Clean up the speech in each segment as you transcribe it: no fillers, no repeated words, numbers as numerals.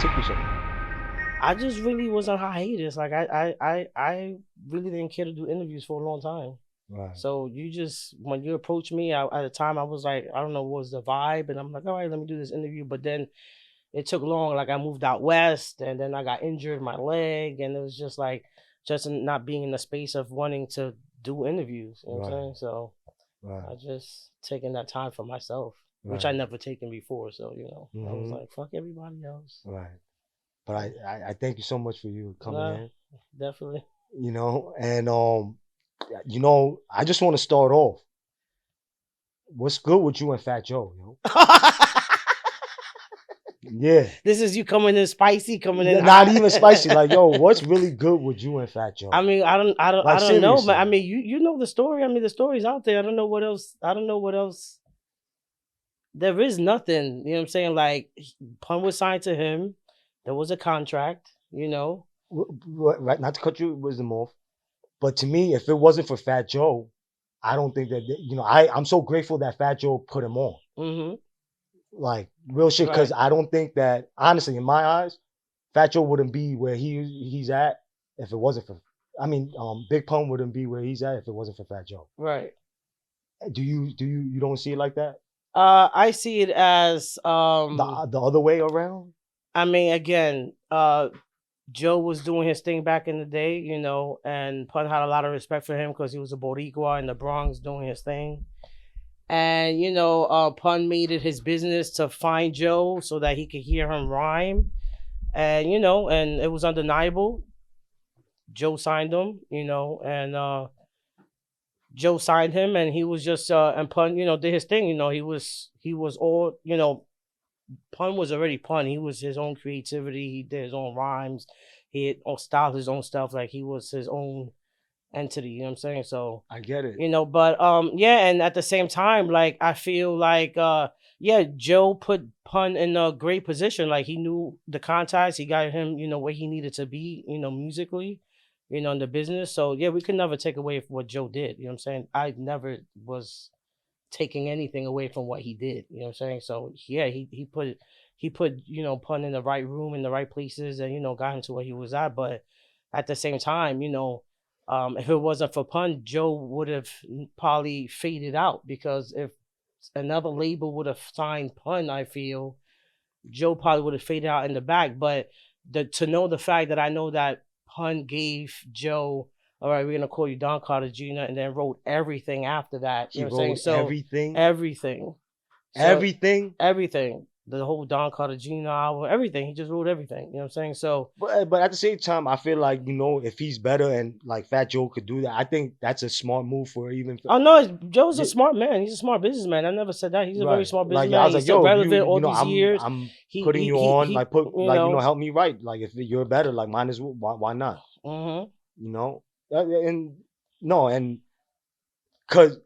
took you so long? I just really was on hiatus. Like I really didn't care to do interviews for a long time. Right. So you just when you approached me, at the time I was like, I don't know what was the vibe, and I'm like, all right, let me do this interview. But then it took long. Like I moved out west, and then I got injured my leg, and it was just like just not being in the space of wanting to do interviews. You know what I'm Right. saying? So Right. I just taking that time for myself, which I Right. never taken before. So I was Mm-hmm. like, fuck everybody else. Right. But I thank you so much for you coming Nah, in. definitely. And I just want to start off. What's good with you and Fat Joe, Yeah. This is you coming in spicy, coming in Not hot. even spicy. Like, yo, what's really good with you and Fat I Joe? mean, I Like, don't know, but seriously. I mean, you know the story. I mean, the story's out there. I don't know what else. I don't know what else. There is nothing. You know what I'm saying? Like, Pun was signed to him. There was a contract. Right, not to cut your wisdom off, but to me, if it wasn't for Fat Joe, I don't think that, I'm so grateful that Fat Joe put him on. Mm-hmm. Like, real shit, because Right. I don't think that, honestly, in my eyes, Fat Joe wouldn't be where he's at if it wasn't for, Big Pun wouldn't be where he's at if it wasn't for Fat Joe. Right. You don't see it like that? I see it as The other way around? I mean, again, Joe was doing his thing back in the day, and Pun had a lot of respect for him because he was a Boricua in the Bronx doing his thing. And Pun made it his business to find Joe so that he could hear him rhyme, and and it was undeniable. Joe signed him, and Joe signed him, and he was just and Pun, did his thing. He was all, Pun was already Pun. He was his own creativity. He did his own rhymes. He had styled his own stuff. Like he was his own entity. You know what I'm saying? So I get it. but yeah, and at the same time, like I feel like yeah, Joe put Pun in a great position. Like he knew the contacts. He got him, where he needed to be, musically, in the business. So yeah, we could never take away from what Joe did. You know what I'm saying? I never was taking anything away from what he did. You know what I'm saying? So yeah, he put Pun in the right room in the right places, and got him to where he was at. But at the same time, if it wasn't for Pun, Joe would have probably faded out, because if another label would have signed Pun, I feel Joe probably would have faded out in the back. But to know the fact that I know that Pun gave Joe, all right, we're gonna call you Don Carter Jr., and then wrote everything after that. You He know what I'm saying? wrote So everything. everything. So Everything. everything. The whole Don Carter Jr. album, everything. He just wrote everything. You know what I'm saying? So But at the same time, I feel like, if he's better and like Fat Joe could do that, I think that's a smart move for even. oh no, Joe's a Yeah, smart man. He's a smart businessman. I never said that. He's a very right. smart Like, I businessman. was He's like, still yo, relevant all these years. I'm He putting he you he on, he. like, help me write. Like, if you're better, like, mine is, why not? Mm-hmm. You know, and no, and because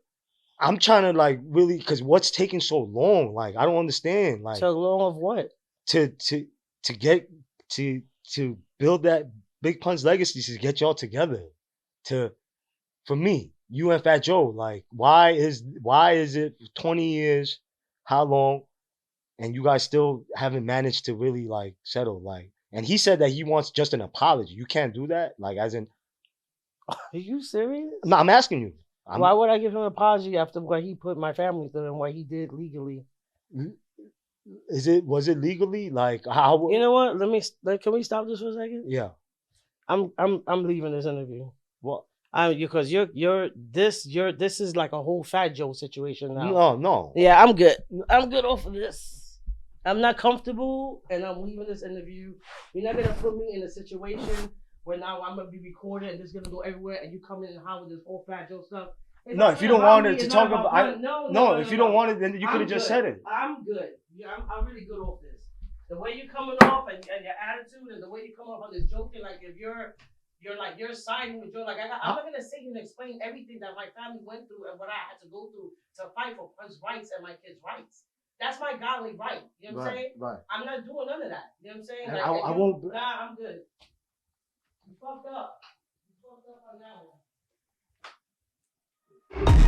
I'm trying to, like, really, because what's taking so long? Like, I don't understand. Like, So long of what? to to to get to to build that Big Pun's legacy, to get y'all together. To For me, you and Fat Joe, like, why is it 20 years? How long? And you guys still haven't managed to really, like, settle. Like, and he said that he wants just an apology. You can't do that. Like, as in, Are you serious? no, I'm asking you. Why I'm would I give him an apology after what he put my family through and what he did legally? was it legally, like, how? You know what? Can we stop this for a second? Yeah. I'm leaving this interview. Well, Because this is like a whole Fat Joe situation now. no. Yeah, I'm good. I'm good off of this. I'm not comfortable, and I'm leaving this interview. You're not gonna put me in a situation where now I'm gonna be recorded and this is gonna go everywhere, and you come in and hide with this whole Fat Joe stuff. It's No, not if you even don't about want me, it to it's talk not about, Pun. No, if you don't want it, then you could have just said it. I'm good. Yeah, I'm really good off this. The way you're coming off and your attitude and the way you come off on this joking, like if you're siding with Joe, like I'm not gonna sit here and explain everything that my family went through and what I had to go through to fight for Pun's rights and my kids' rights. That's my godly right. You know what I'm saying? Right. I'm not doing none of that. You know what I'm saying? And Like, I won't. Nah, I'm good. You fucked up. You fucked up on that one.